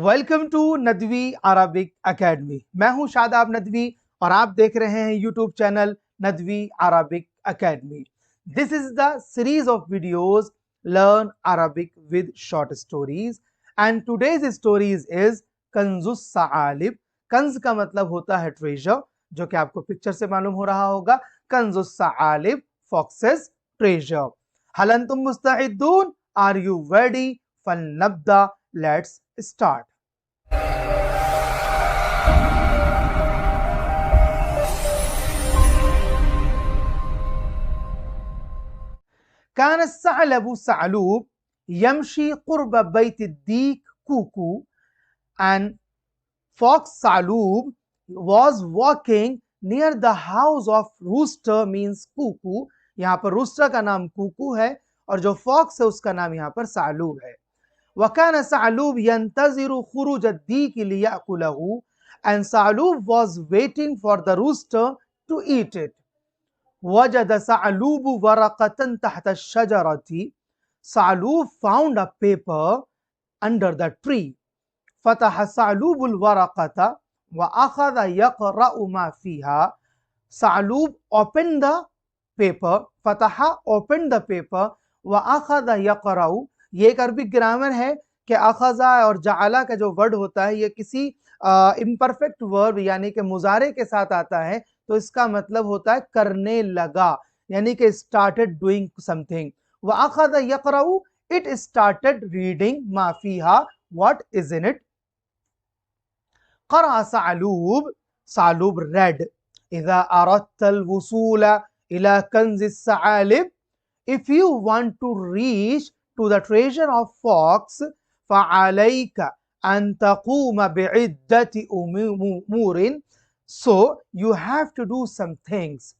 Welcome to Nadwi Arabic academy. मैं हूं शादाब नदवी और आप देख रहे हैं YouTube channel Nadwi Arabic academy. This is the series of videos learn Arabic with short stories and today's stories is कंजुस सालिब। कंज का मतलब होता है ट्रेजर, जो कि आपको पिक्चर से मालूम हो रहा होगा। कंजुस सालिब, फॉक्सेस ट्रेजर। हल अंतुम मुस्तइदून? Are you ready? फलनब्दा, let's start. كان الثعلب ثعلوب يمشي قرب بيت الديك كوكو, and fox ثعلوب was walking near the house of rooster means Kuku. यहाँ पर रूस्टर का नाम कुकू है और जो फॉक्स है उसका नाम यहाँ पर ثعلوب है। وكان ثعلوب ينتظر خروج الديك ليأكله, and ثعلوب was waiting for the rooster to eat it. وجد ثعلوب ورقة تحت الشجرة. ثعلوب found a paper under the tree. فتح ثعلوب الورقة وأخذ يقرأ ما فيها. ثعلوب opened the paper. فتح opened the paper وأخذ يقرأ। ये एक अरबिक ग्रामर है कि अखज़ा और जाअला का जो वर्ड होता है ये किसी इम्परफेक्ट वर्ब यानी कि मुजारे के साथ आता है, तो इसका मतलब होता है करने लगा, यानी कि स्टार्टेड डूइंग समथिंग। व अखज़ यक़रअ, इट स्टार्टेड रीडिंग मा फीहा, व्हाट इज इन इट। क़रअ ثعلوب, ثعلوب read. इज़ा अरदत الوصول इला कंज़ الثعالب, if you want to reach to the treasure of fox, فعليك أن تقوم بعدة أمور, so you have to do some things.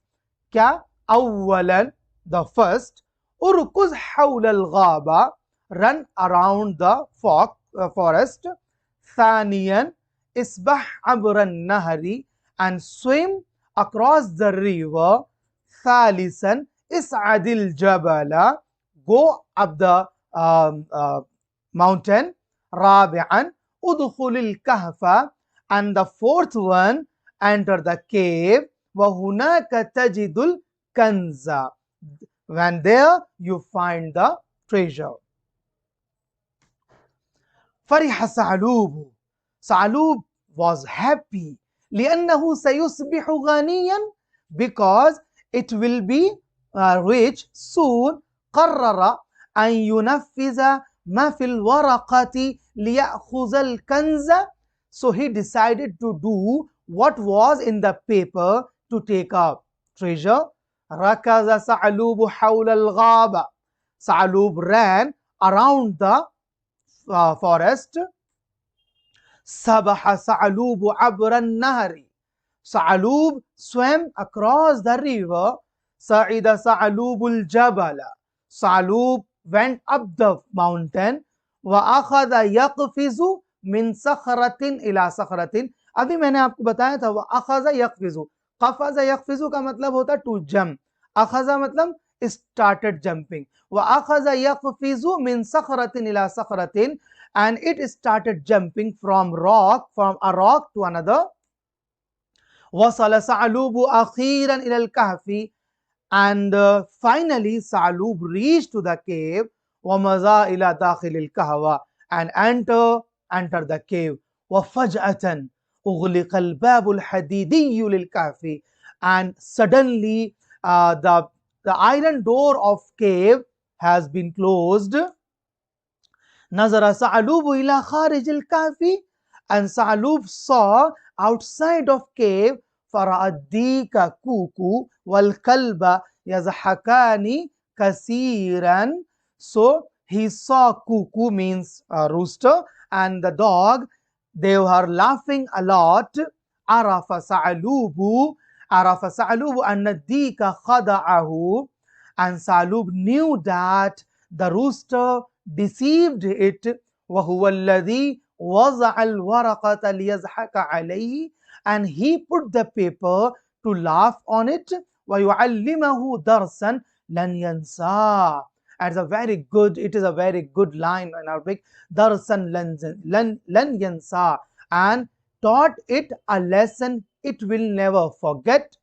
क्या? أولا, the first, أركض حول الغابة, run around the forest. ثانيا, اسبح عبر النهر, and swim across the river. ثالثا, اسعد الجبل, go up the mountain. رابعا, ادخل الكهف, and the fourth one, enter the cave. وهناك تجد الكنز, when there you find the treasure. فرح ثعلوب, ثعلوب was happy لأنه سيصبح غنيا, because it will be rich soon. قرر أن ينفذ ما في الورقة ليأخذ الكنز, so he decided to do what was in the paper to take up treasure. ركض ثعلوب حول الغابة, ثعلوب ran around the forest. سبح ثعلوب عبر النهر, ثعلوب swam across the river. صعد ثعلوب الجبل, ثعلوب went up the mountain. وأخذ يقفز من صخرة إلى صخرة, अभी मैंने आपको बताया था वअख़ज़ यक़फ़िज़ु, क़फ़ज़ यक़फ़िज़ु का मतलब होता है to jump, अख़ज़ मतलब started jumping. वअख़ज़ यक़फ़िज़ु मिन सख़रतिन इला सख़रतिन, and it started jumping from a rock to another. وصل ثعلوب أخيرا إلى الكهف, and finally ثعلوب reached to the cave. ومضى إلى داخل الكهف, and enter the cave. وفجأة أغلق الباب الحديدي للكهف, and suddenly the iron door of cave has been closed. نظر ثعلوب إلى خارج الكهف, and ثعلوب saw outside of cave. فرأى الديك كوكو والكلب يضحكان كثيرا, so he saw Kuku means rooster, and the dog, they were laughing a lot. عرف ثعلوب أن الديك خدعه, and ثعلوب knew that the rooster deceived it. وهو الذي وضع الورقة ليضحك عليه, and he put the paper to laugh on it. ويعلمه درسا لن ينساه, It's a very good, it is a very good line in Arabic. Darsan lan yansa, and taught it a lesson it will never forget.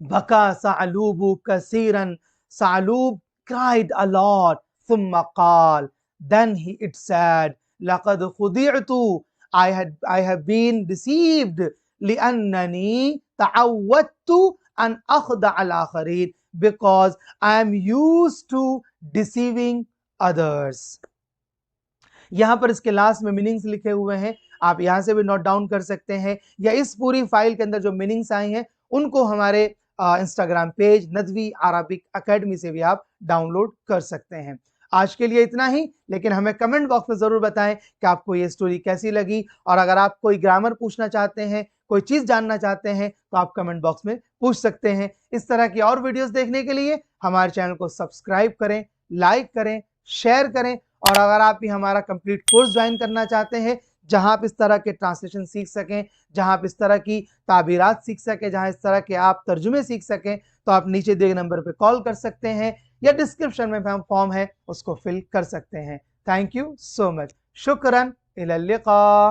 Baka Sa'lubu kasiran. Sa'lub cried a lot. Thumma qal. Then it said, Laqad khudi'tu. I have been deceived. لأنني تعودت أن أخدع الآخرين, because I am used to deceiving others. यहाँ पर इसके last में meanings लिखे हुए हैं, आप यहाँ से भी नोट डाउन कर सकते हैं, या इस पूरी फाइल के अंदर जो मीनिंग्स आए हैं उनको हमारे Instagram page Nadvi Arabic academy से भी आप डाउनलोड कर सकते हैं। आज के लिए इतना ही, लेकिन हमें कमेंट बॉक्स में जरूर बताएं कि आपको ये स्टोरी कैसी लगी, और अगर आप कोई ग्रामर पूछना चाहते हैं, कोई चीज जानना चाहते हैं, तो आप कमेंट बॉक्स में पूछ सकते हैं। इस तरह की और वीडियोस देखने के लिए हमारे चैनल को सब्सक्राइब करें, लाइक करें, शेयर करें, और अगर आप भी हमारा कंप्लीट कोर्स ज्वाइन करना चाहते हैं जहां आप इस तरह के ट्रांसलेशन सीख सकें, जहां आप इस तरह की ताबीरात सीख सकें, जहां इस तरह के आप तर्जुमे सीख सकें, तो आप नीचे दिए गए नंबर पर कॉल कर सकते हैं या डिस्क्रिप्शन में फॉर्म है उसको फिल कर सकते हैं। Thank you so much. शुक्रन, इला लिका।